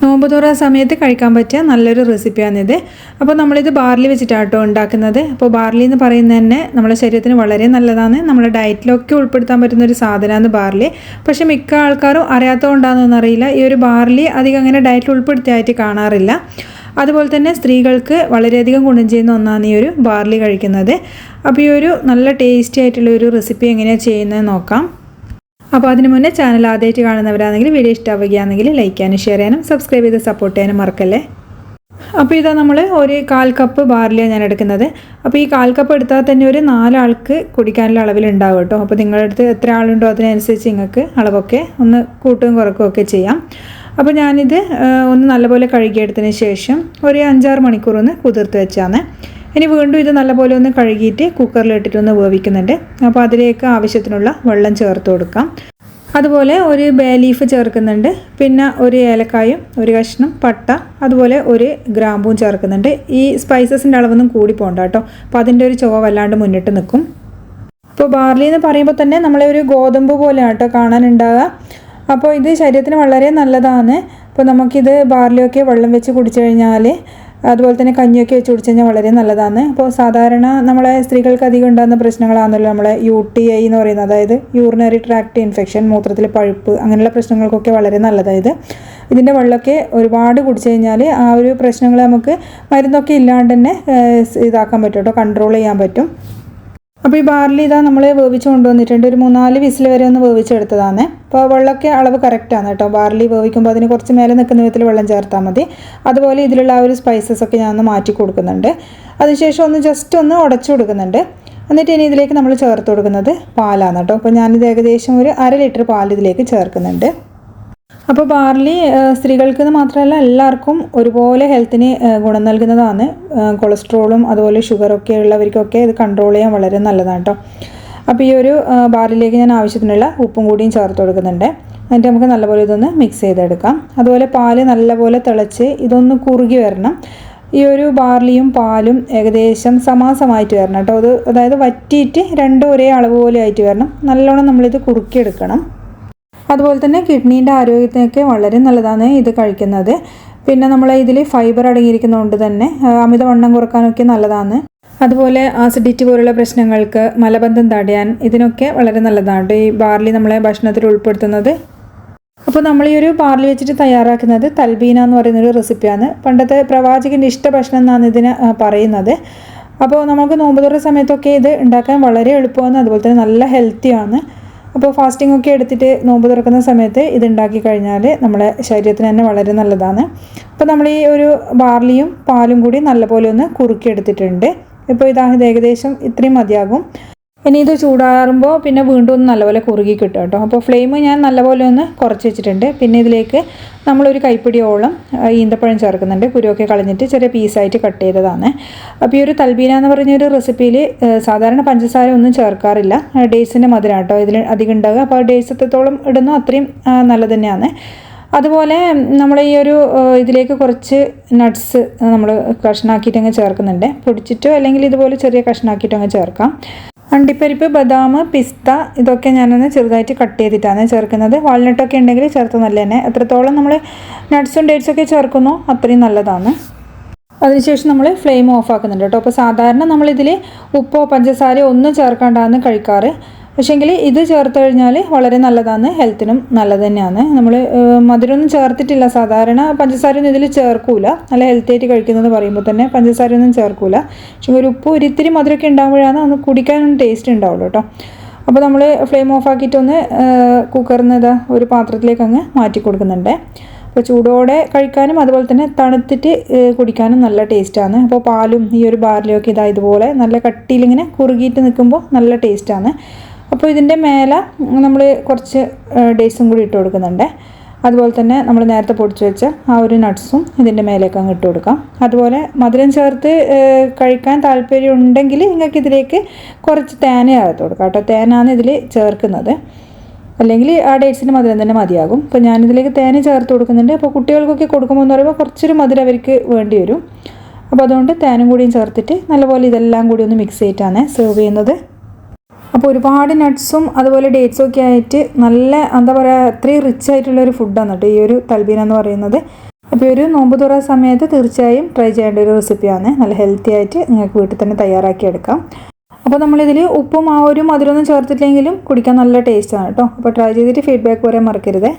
നോമ്പ് തുറ സമയത്ത് കഴിക്കാൻ പറ്റിയ നല്ലൊരു റെസിപ്പിയാണിത്. അപ്പോൾ നമ്മളിത് ബാർലി വെച്ചിട്ടാട്ടോ ഉണ്ടാക്കുന്നത്. അപ്പോൾ ബാർലി എന്ന് പറയുന്നത് തന്നെ നമ്മുടെ ശരീരത്തിന് വളരെ നല്ലതാണ്. നമ്മുടെ ഡയറ്റിലൊക്കെ ഉൾപ്പെടുത്താൻ പറ്റുന്ന ഒരു സാധനമാണ് ബാർലി. പക്ഷേ മിക്ക ആൾക്കാരും അറിയാത്തതുകൊണ്ടാണെന്നൊന്നും അറിയില്ല, ഈ ഒരു ബാർലി അധികം അങ്ങനെ ഡയറ്റിൽ ഉൾപ്പെടുത്തിയായിട്ട് കാണാറില്ല. അതുപോലെ തന്നെ സ്ത്രീകൾക്ക് വളരെയധികം ഗുണം ചെയ്യുന്ന ഒന്നാണ് ഈ ഒരു ബാർലി കഴിക്കുന്നത്. അപ്പോൾ ഈ ഒരു നല്ല ടേസ്റ്റി ആയിട്ടുള്ള ഒരു റെസിപ്പി എങ്ങനെയാണ് ചെയ്യുന്നത് നോക്കാം. അപ്പോൾ അതിന് മുന്നേ ചാനൽ ആദ്യമായിട്ട് കാണുന്നവരാണെങ്കിൽ വീഡിയോ ഇഷ്ടമാവുകയാണെങ്കിൽ ലൈക്ക് ചെയ്യാനും ഷെയർ ചെയ്യാനും സബ്സ്ക്രൈബ് ചെയ്ത് സപ്പോർട്ട് ചെയ്യാനും മറക്കല്ലേ. അപ്പോൾ ഇതാ നമ്മൾ ഒരു 1/4 കപ്പ് ബാർലിയാണ് ഞാൻ എടുക്കുന്നത്. അപ്പോൾ ഈ 1/4 കപ്പ് എടുത്താൽ തന്നെ ഒരു 4 ആൾക്ക് കുടിക്കാനുള്ള അളവിലുണ്ടാവും കേട്ടോ. അപ്പോൾ നിങ്ങളുടെ അടുത്ത് എത്ര ആളുണ്ടോ അതിനനുസരിച്ച് നിങ്ങൾക്ക് അളവൊക്കെ ഒന്ന് കൂട്ടുകയും കുറക്കുകയൊക്കെ ചെയ്യാം. അപ്പോൾ ഞാനിത് ഒന്ന് നല്ലപോലെ കഴുകിയെടുത്തതിന് ശേഷം ഒരു 5-6 മണിക്കൂർ ഒന്ന് കുതിർത്ത് വെച്ചാണ്. ഇനി വീണ്ടും ഇത് നല്ലപോലെ ഒന്ന് കഴുകിയിട്ട് കുക്കറിലിട്ടിട്ടൊന്ന് വേവിക്കുന്നുണ്ട്. അപ്പോൾ അതിലേക്ക് ആവശ്യത്തിനുള്ള വെള്ളം ചേർത്ത് കൊടുക്കാം. അതുപോലെ ഒരു ബേ ലീഫ് ചേർക്കുന്നുണ്ട്, പിന്നെ ഒരു ഏലക്കായും ഒരു കഷ്ണം പട്ട, അതുപോലെ ഒരു ഗ്രാമ്പൂവും ചേർക്കുന്നുണ്ട്. ഈ സ്പൈസസിൻ്റെ അളവൊന്നും കൂടി പോകണ്ട കേട്ടോ, അപ്പോൾ അതിൻ്റെ ഒരു ചുവ വല്ലാണ്ട് മുന്നിട്ട് നിൽക്കും. ഇപ്പോൾ ബാർലി എന്ന് പറയുമ്പോൾ തന്നെ നമ്മളെ ഒരു ഗോതമ്പ് പോലെയാണ് കേട്ടോ കാണാനുണ്ടാകുക. അപ്പോൾ ഇത് ശരീരത്തിന് വളരെ നല്ലതാണ്. അപ്പോൾ നമുക്കിത് ബാർലിയൊക്കെ വെള്ളം വെച്ച് കുടിച്ചു കഴിഞ്ഞാൽ, അതുപോലെ തന്നെ കഞ്ഞിയൊക്കെ വെച്ച് കുടിച്ചു കഴിഞ്ഞാൽ വളരെ നല്ലതാണ്. അപ്പോൾ സാധാരണ നമ്മളെ സ്ത്രീകൾക്ക് അധികം ഉണ്ടാകുന്ന പ്രശ്നങ്ങളാണല്ലോ നമ്മളെ UTI എന്ന് പറയുന്നത്, അതായത് യൂറിനറി ട്രാക്ട് ഇൻഫെക്ഷൻ, മൂത്രത്തിൽ പഴുപ്പ്, അങ്ങനെയുള്ള പ്രശ്നങ്ങൾക്കൊക്കെ വളരെ നല്ലതായത്. ഇതിൻ്റെ വെള്ളമൊക്കെ ഒരുപാട് കുടിച്ചു കഴിഞ്ഞാൽ ആ ഒരു പ്രശ്നങ്ങൾ നമുക്ക് മരുന്നൊക്കെ ഇല്ലാണ്ട് തന്നെ ഇതാക്കാൻ പറ്റും കേട്ടോ, കൺട്രോൾ ചെയ്യാൻ പറ്റും. അപ്പോൾ ഈ ബാർലി ഇതാ നമ്മൾ വേവിച്ച് കൊണ്ടുവന്നിട്ടുണ്ട്. ഒരു 3-4 വിസിൽ വരെ ഒന്ന് വേവിച്ചെടുത്തതാണ്. അപ്പോൾ വെള്ളമൊക്കെ അളവ് കറക്റ്റാണ് കേട്ടോ. ബാർലി വേവിക്കുമ്പോൾ അതിന് കുറച്ച് മേലെ നിൽക്കുന്ന വിധത്തിൽ വെള്ളം ചേർത്താൽ മതി. അതുപോലെ ഇതിലുള്ള ആ ഒരു സ്പൈസസ് ഒക്കെ ഞാൻ ഒന്ന് മാറ്റി കൊടുക്കുന്നുണ്ട്. അതിനുശേഷം ഒന്ന് ജസ്റ്റ് ഒന്ന് ഉടച്ചു കൊടുക്കുന്നുണ്ട്. എന്നിട്ട് ഇനി ഇതിലേക്ക് നമ്മൾ ചേർത്ത് കൊടുക്കുന്നത് പാലാണ് കേട്ടോ. അപ്പോൾ ഞാനിത് ഏകദേശം ഒരു 1/2 ലിറ്റർ പാൽ ഇതിലേക്ക് ചേർക്കുന്നുണ്ട്. അപ്പോൾ ബാർലി സ്ത്രീകൾക്ക് മാത്രമല്ല എല്ലാവർക്കും ഒരുപോലെ ഹെൽത്തിന് ഗുണം നൽകുന്നതാണ്. കൊളസ്ട്രോളും അതുപോലെ ഷുഗറൊക്കെ ഉള്ളവർക്കൊക്കെ ഇത് കൺട്രോൾ ചെയ്യാൻ വളരെ നല്ലതാണ് കേട്ടോ. അപ്പോൾ ഈ ഒരു ബാർലിയിലേക്ക് ഞാൻ ആവശ്യത്തിനുള്ള ഉപ്പും കൂടിയും ചേർത്ത് കൊടുക്കുന്നുണ്ട്. എന്നിട്ട് നമുക്ക് നല്ലപോലെ ഇതൊന്ന് മിക്സ് ചെയ്തെടുക്കാം. അതുപോലെ പാല് നല്ലപോലെ തിളച്ച് ഇതൊന്ന് കുറുകി വരണം. ഈ ഒരു ബാർലിയും പാലും ഏകദേശം സമാസമായിട്ട് വരണം കേട്ടോ. അതായത് വറ്റിയിട്ട് രണ്ടും ഒരേ അളവ് പോലെ ആയിട്ട് വരണം. നല്ലോണം നമ്മളിത് കുറുക്കിയെടുക്കണം. അതുപോലെ തന്നെ കിഡ്നീൻ്റെ ആരോഗ്യത്തിനൊക്കെ വളരെ നല്ലതാണ് ഇത് കഴിക്കുന്നത്. പിന്നെ നമ്മൾ ഇതിൽ ഫൈബർ അടങ്ങിയിരിക്കുന്നതുകൊണ്ട് തന്നെ അമിതവണ്ണം കുറക്കാനൊക്കെ നല്ലതാണ്. അതുപോലെ ആസിഡിറ്റി പോലുള്ള പ്രശ്നങ്ങൾക്ക്, മലബന്ധം തടയാൻ ഇതിനൊക്കെ വളരെ നല്ലതാണ് ഈ ബാർലി നമ്മളെ ഭക്ഷണത്തിൽ ഉൾപ്പെടുത്തുന്നത്. അപ്പോൾ നമ്മൾ ഈ ഒരു ബാർലി വെച്ചിട്ട് തയ്യാറാക്കുന്നത് തൽബീന എന്ന് പറയുന്നൊരു റെസിപ്പിയാണ്. പണ്ടത്തെ പ്രവാചകൻ്റെ ഇഷ്ടഭക്ഷണം എന്നാണ് ഇതിന് പറയുന്നത്. അപ്പോൾ നമുക്ക് നോമ്പ് തുറ സമയത്തൊക്കെ ഇത് ഉണ്ടാക്കാൻ വളരെ എളുപ്പമാണ്, അതുപോലെ തന്നെ നല്ല ഹെൽത്തിയാണ്. അപ്പോൾ ഫാസ്റ്റിംഗ് ഒക്കെ എടുത്തിട്ട് നോമ്പ് തുറക്കുന്ന സമയത്ത് ഇത് ഉണ്ടാക്കി കഴിഞ്ഞാൽ നമ്മളെ ശരീരത്തിന് തന്നെ വളരെ നല്ലതാണ്. അപ്പോൾ നമ്മൾ ഈ ഒരു ബാർലിയും പാലും കൂടി നല്ലപോലെ ഒന്ന് കുറുക്കിയെടുത്തിട്ടുണ്ട്. ഇപ്പോൾ ഇത് ഏകദേശം ഇത്രയും മതിയാകും. ഇനി ഇത് ചൂടാറുമ്പോൾ പിന്നെ വീണ്ടും ഒന്ന് നല്ലപോലെ കുറുകി കിട്ടും കേട്ടോ. അപ്പോൾ ഫ്ലെയിം ഞാൻ നല്ലപോലെ ഒന്ന് കുറച്ച് വെച്ചിട്ടുണ്ട്. പിന്നെ ഇതിലേക്ക് നമ്മളൊരു കൈപ്പിടിയോളം ഈന്തപ്പഴം ചേർക്കുന്നുണ്ട്. കുരുവൊക്കെ കളഞ്ഞിട്ട് ചെറിയ പീസായിട്ട് കട്ട് ചെയ്തതാണ്. അപ്പോൾ ഈ ഒരു തൽബീന എന്ന് പറഞ്ഞൊരു റെസിപ്പിയിൽ സാധാരണ പഞ്ചസാര ഒന്നും ചേർക്കാറില്ല. ഡേറ്റ്സിൻ്റെ മധുരം കേട്ടോ ഇതിൽ അധികം ഉണ്ടാകുക. അപ്പോൾ ഡേറ്റ്സ് എത്രത്തോളം ഇടുന്നു അത്രയും നല്ലത് തന്നെയാണ്. അതുപോലെ നമ്മൾ ഈ ഒരു ഇതിലേക്ക് കുറച്ച് നട്ട്സ് നമ്മൾ കഷ്ണാക്കിയിട്ട് അങ്ങ് ചേർക്കുന്നുണ്ട്. പൊടിച്ചിട്ടോ അല്ലെങ്കിൽ ഇതുപോലെ ചെറിയ കഷ്ണാക്കിയിട്ടോ അങ്ങ് ചേർക്കാം. അണ്ടിപ്പരിപ്പ്, ബദാം, പിസ്ത ഇതൊക്കെ ഞാനൊന്ന് ചെറുതായിട്ട് കട്ട് ചെയ്തിട്ടാണ് ചേർക്കുന്നത്. വാൾനട്ടൊക്കെ ഉണ്ടെങ്കിൽ ചേർത്ത് നല്ല തന്നെ. എത്രത്തോളം നമ്മൾ നട്ട്സും ഡേറ്റ്സൊക്കെ ചേർക്കുന്നോ അത്രയും നല്ലതാണ്. അതിനുശേഷം നമ്മൾ ഫ്ലെയിം ഓഫ് ആക്കുന്നുണ്ട് കേട്ടോ. അപ്പോൾ സാധാരണ നമ്മളിതിൽ ഉപ്പോ പഞ്ചസാരയോ ഒന്നും ചേർക്കാണ്ടാണ് കഴിക്കാറ്. പക്ഷേങ്കിൽ ഇത് ചേർത്ത് കഴിഞ്ഞാൽ വളരെ നല്ലതാണ്, ഹെൽത്തിനും നല്ലത് തന്നെയാണ്. നമ്മൾ മധുരമൊന്നും ചേർത്തിട്ടില്ല, സാധാരണ പഞ്ചസാരയൊന്നും ഇതിൽ ചേർക്കൂല. നല്ല ഹെൽത്തി ആയിട്ട് കഴിക്കുന്നത് പറയുമ്പോൾ തന്നെ പഞ്ചസാരയൊന്നും ചേർക്കൂല. പക്ഷേ ഒരു ഉപ്പ് ഒരിത്തിരി മധുരമൊക്കെ ഉണ്ടാകുമ്പോഴാണ് ഒന്ന് കുടിക്കാനൊന്നും ടേസ്റ്റ് ഉണ്ടാവുള്ളൂ കേട്ടോ. അപ്പോൾ നമ്മൾ ഫ്ലെയിം ഓഫ് ആക്കിയിട്ടൊന്ന് കുക്കറിൽ നിന്ന് ഒരു പാത്രത്തിലേക്ക് അങ്ങ് മാറ്റി കൊടുക്കുന്നുണ്ട്. അപ്പോൾ ചൂടോടെ കഴിക്കാനും അതുപോലെ തന്നെ തണുത്തിട്ട് കുടിക്കാനും നല്ല ടേസ്റ്റാണ്. അപ്പോൾ പാലും ഈ ഒരു ബാർലിയൊക്കെ ഇതുപോലെ നല്ല കട്ടിയിലിങ്ങനെ കുറുകിയിട്ട് നിൽക്കുമ്പോൾ നല്ല ടേസ്റ്റാണ്. അപ്പോൾ ഇതിൻ്റെ മേലെ നമ്മൾ കുറച്ച് ഡേറ്റ്സും കൂടി ഇട്ട് കൊടുക്കുന്നുണ്ട്. അതുപോലെ തന്നെ നമ്മൾ നേരത്തെ പൊടിച്ച് വെച്ച ആ ഒരു നട്ട്സും ഇതിൻ്റെ മേലേക്ക് അങ്ങ് ഇട്ട് കൊടുക്കാം. അതുപോലെ മധുരം ചേർത്ത് കഴിക്കാൻ താല്പര്യം ഉണ്ടെങ്കിൽ നിങ്ങൾക്ക് ഇതിലേക്ക് കുറച്ച് തേന ചേർത്ത് കൊടുക്കാം കേട്ടോ. തേനാണ് ഇതിൽ ചേർക്കുന്നത്, അല്ലെങ്കിൽ ആ ഡേറ്റ്സിൻ്റെ മധുരം തന്നെ മതിയാകും. അപ്പോൾ ഞാനിതിലേക്ക് തേന ചേർത്ത് കൊടുക്കുന്നുണ്ട്. അപ്പോൾ കുട്ടികൾക്കൊക്കെ കൊടുക്കുമ്പോൾ എന്ന് പറയുമ്പോൾ കുറച്ചൊരു മധുരം അവർക്ക് വേണ്ടി വരും. അപ്പോൾ അതുകൊണ്ട് തേനും കൂടിയും ചേർത്തിട്ട് നല്ലപോലെ ഇതെല്ലാം കൂടി ഒന്ന് മിക്സ് ചെയ്തിട്ടാണ് സെർവ് ചെയ്യുന്നത്. അപ്പോൾ ഒരുപാട് നട്ട്സും അതുപോലെ ഡേറ്റ്സും ഒക്കെ ആയിട്ട് നല്ല എന്താ പറയുക അത്രയും റിച്ച് ആയിട്ടുള്ളൊരു ഫുഡാണ് കേട്ടോ ഈ ഒരു തൽബീന എന്ന് പറയുന്നത്. അപ്പോൾ ഒരു നോമ്പ് തുറ സമയത്ത് തീർച്ചയായും ട്രൈ ചെയ്യേണ്ട ഒരു റെസിപ്പിയാണ്. നല്ല ഹെൽത്തി ആയിട്ട് നിങ്ങൾക്ക് വീട്ടിൽ തന്നെ തയ്യാറാക്കിയെടുക്കാം. അപ്പോൾ നമ്മളിതിൽ ഉപ്പും ആ ഒരു മധുരമൊന്നും ചേർത്തിട്ടില്ലെങ്കിലും കുടിക്കാൻ നല്ല ടേസ്റ്റാണ് കേട്ടോ. അപ്പോൾ ട്രൈ ചെയ്തിട്ട് ഫീഡ്ബാക്ക് പറയാൻ മറക്കരുത്.